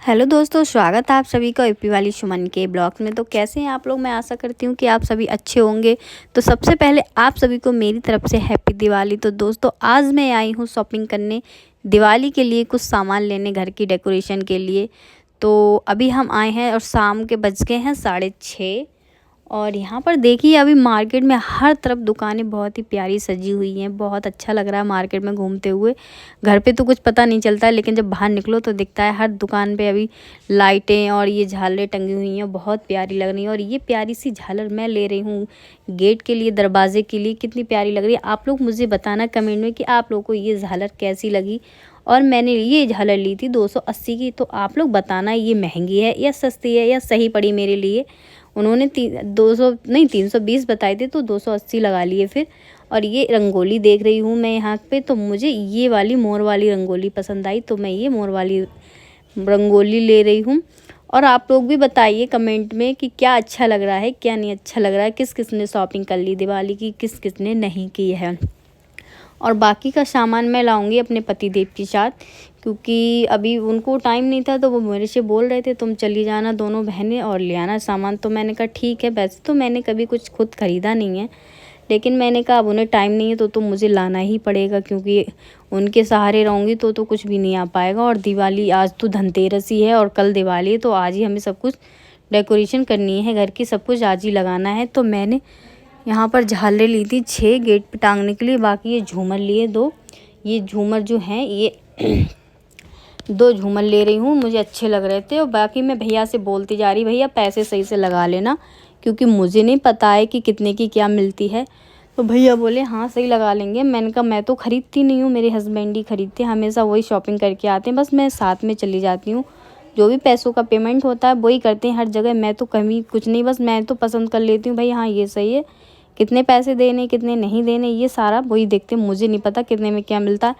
Hello दोस्तों, स्वागत है आप सभी का यूपी वाली सुमन के ब्लॉग में। तो कैसे हैं आप लोग? मैं आशा करती हूँ कि आप सभी अच्छे होंगे। तो सबसे पहले आप सभी को मेरी तरफ से हैप्पी दिवाली। तो दोस्तों, आज मैं आई हूँ शॉपिंग करने, दिवाली के लिए कुछ सामान लेने घर की डेकोरेशन के लिए। तो अभी हम आए हैं और शाम के बज गए हैं 6:30। और यहाँ पर देखिए, अभी मार्केट में हर तरफ दुकानें बहुत ही प्यारी सजी हुई हैं। बहुत अच्छा लग रहा है मार्केट में घूमते हुए। घर पे तो कुछ पता नहीं चलता है, लेकिन जब बाहर निकलो तो दिखता है हर दुकान पे अभी लाइटें और ये झालरें टंगी हुई हैं। बहुत प्यारी लग रही हैं। और ये प्यारी सी झालर मैं ले रही हूँ गेट के लिए, दरवाजे के लिए। कितनी प्यारी लग रही है, आप लोग मुझे बताना कमेंट में कि आप लोगों को ये झालर कैसी लगी। और मैंने ये झालर ली थी 280 की। तो आप लोग बताना ये महंगी है या सस्ती है या सही पड़ी मेरे लिए। उन्होंने 320 बताए थे, तो 280 लगा लिए फिर। और ये रंगोली देख रही हूँ मैं यहाँ पे, तो मुझे ये वाली मोर वाली रंगोली पसंद आई, तो मैं ये मोर वाली रंगोली ले रही हूँ। और आप लोग भी बताइए कमेंट में कि क्या अच्छा लग रहा है, क्या नहीं अच्छा लग रहा है, किस किस ने शॉपिंग कर ली दिवाली की, किस किस ने नहीं की है। और बाकी का सामान मैं लाऊंगी अपने पतिदेव के साथ, क्योंकि अभी उनको टाइम नहीं था। तो वो मेरे से बोल रहे थे तुम चली जाना दोनों बहनें और ले आना सामान। तो मैंने कहा ठीक है। वैसे तो मैंने कभी कुछ खुद ख़रीदा नहीं है, लेकिन मैंने कहा अब उन्हें टाइम नहीं है तो मुझे लाना ही पड़ेगा, क्योंकि उनके सहारे रहूँगी तो कुछ भी नहीं आ पाएगा। और दिवाली, आज तो धनतेरस ही है और कल दिवाली है, तो आज ही हमें सब कुछ डेकोरेशन करनी है घर की, सब कुछ आज ही लगाना है। तो मैंने यहाँ पर झालरें ली थी 6 गेट पे टांगने के लिए। बाकी ये झूमर लिए 2। ये झूमर जो हैं ये 2 झूमर ले रही हूँ, मुझे अच्छे लग रहे थे। और बाकी मैं भैया से बोलती जा रही, भैया पैसे सही से लगा लेना, क्योंकि मुझे नहीं पता है कि कितने की क्या मिलती है। तो भैया बोले हाँ सही लगा लेंगे। मैंने कहा मैं तो ख़रीदती नहीं हूँ, मेरे हस्बैंड ही खरीदते हैं, हमेशा वही शॉपिंग करके आते हैं, बस मैं साथ में चली जाती हूँ। जो भी पैसों का पेमेंट होता है वही करते हैं हर जगह। मैं तो कभी कुछ नहीं, बस मैं तो पसंद कर लेती हूँ भाई, हाँ ये सही है, कितने पैसे देने कितने नहीं देने ये सारा वही देखते। मुझे नहीं पता कितने में क्या मिलता है,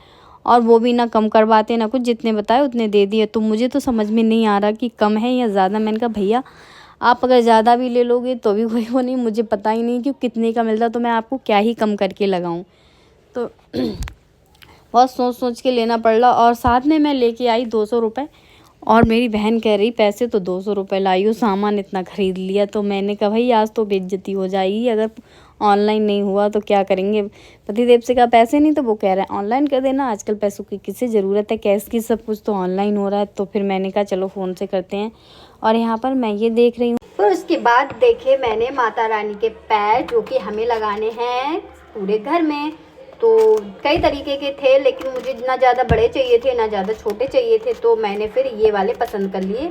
और वो भी ना कम करवाते ना कुछ, जितने बताए उतने दे दिए। तो मुझे तो समझ में नहीं आ रहा कि कम है या ज़्यादा। मैंने कहा भैया आप अगर ज़्यादा भी ले लोगे तो भी कोई वो नहीं, मुझे पता ही नहीं कि कितने का मिलता, तो मैं आपको क्या ही कम करके लगाऊं। तो बहुत सोच सोच के लेना पड़ रहा। और साथ में मैं लेके आई 200 रुपये। और मेरी बहन कह रही पैसे तो 200 रुपये लाई हो, सामान इतना ख़रीद लिया। तो मैंने कहा भाई आज तो बेइज्जती हो जाएगी, अगर ऑनलाइन नहीं हुआ तो क्या करेंगे। पतिदेव से कहा पैसे नहीं, तो वो कह रहे हैं ऑनलाइन कर देना, आजकल पैसों की किसे ज़रूरत है, कैश की, सब कुछ तो ऑनलाइन हो रहा है। तो फिर मैंने कहा चलो फ़ोन से करते हैं। और यहाँ पर मैं ये देख रही हूँ। फिर उसके बाद देखे मैंने माता रानी के पैर, जो कि हमें लगाने हैं पूरे घर में। तो कई तरीके के थे, लेकिन मुझे ना ज़्यादा बड़े चाहिए थे ना ज़्यादा छोटे चाहिए थे, तो मैंने फिर ये वाले पसंद कर लिए।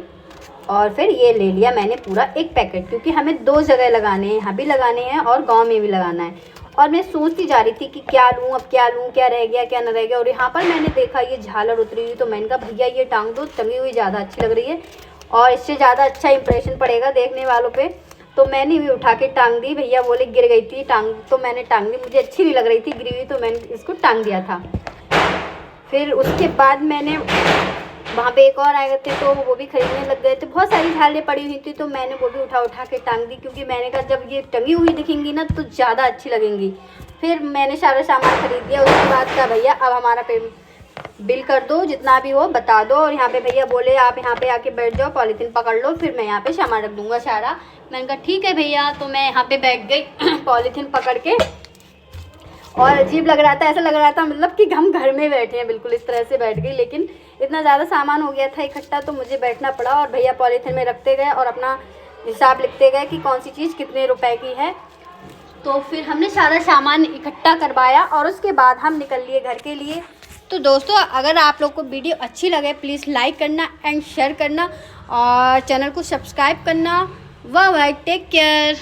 और फिर ये ले लिया मैंने पूरा 1 पैकेट, क्योंकि हमें 2 जगह लगाने हैं, यहाँ भी लगाने हैं और गांव में भी लगाना है। और मैं सोचती जा रही थी कि क्या लूँ, अब क्या लूँ, क्या रह गया क्या न रह गया। और यहाँ पर मैंने देखा ये झालर उतरी हुई, तो मैंने कहा भैया ये टांग दो, टंगी हुई ज़्यादा अच्छी लग रही है और इससे ज़्यादा अच्छा इंप्रेशन पड़ेगा देखने वालों पे। तो मैंने भी उठा के टांग दी। भैया बोले गिर गई थी टांग, तो मैंने टांग दी, मुझे अच्छी नहीं लग रही थी गिरी हुई, तो मैंने इसको टांग दिया था। फिर उसके बाद मैंने वहाँ पे एक और आए थे, तो वो भी खरीदने लग गए थे। बहुत सारी झालरें पड़ी हुई थी, तो मैंने वो भी उठा उठा के टांग दी, क्योंकि मैंने कहा जब ये टंगी हुई दिखेंगी ना तो ज़्यादा अच्छी लगेंगी। फिर मैंने सारा सामान खरीद लिया। उसके बाद कहा भैया अब हमारा बिल कर दो, जितना भी हो बता दो। और यहाँ पे भैया बोले आप यहाँ पे आके बैठ जाओ, पॉलीथीन पकड़ लो, फिर मैं यहाँ पे सामान रख दूँगा सारा। मैंने कहा ठीक है भैया। तो मैं यहाँ पे बैठ गई पॉलीथीन पकड़ के। और अजीब लग रहा था, ऐसा लग रहा था मतलब कि हम घर में बैठे हैं, बिल्कुल इस तरह से बैठ गई। लेकिन इतना ज़्यादा सामान हो गया था इकट्ठा, तो मुझे बैठना पड़ा। और भैया पॉलीथीन में रखते गए और अपना हिसाब लिखते गए कि कौन सी चीज़ कितने रुपए की है। तो फिर हमने सारा सामान इकट्ठा करवाया और उसके बाद हम निकल लिए घर के लिए। तो दोस्तों, अगर आप लोग को वीडियो अच्छी लगे प्लीज़ लाइक करना एंड शेयर करना और चैनल को सब्सक्राइब करना। वाह, टेक केयर।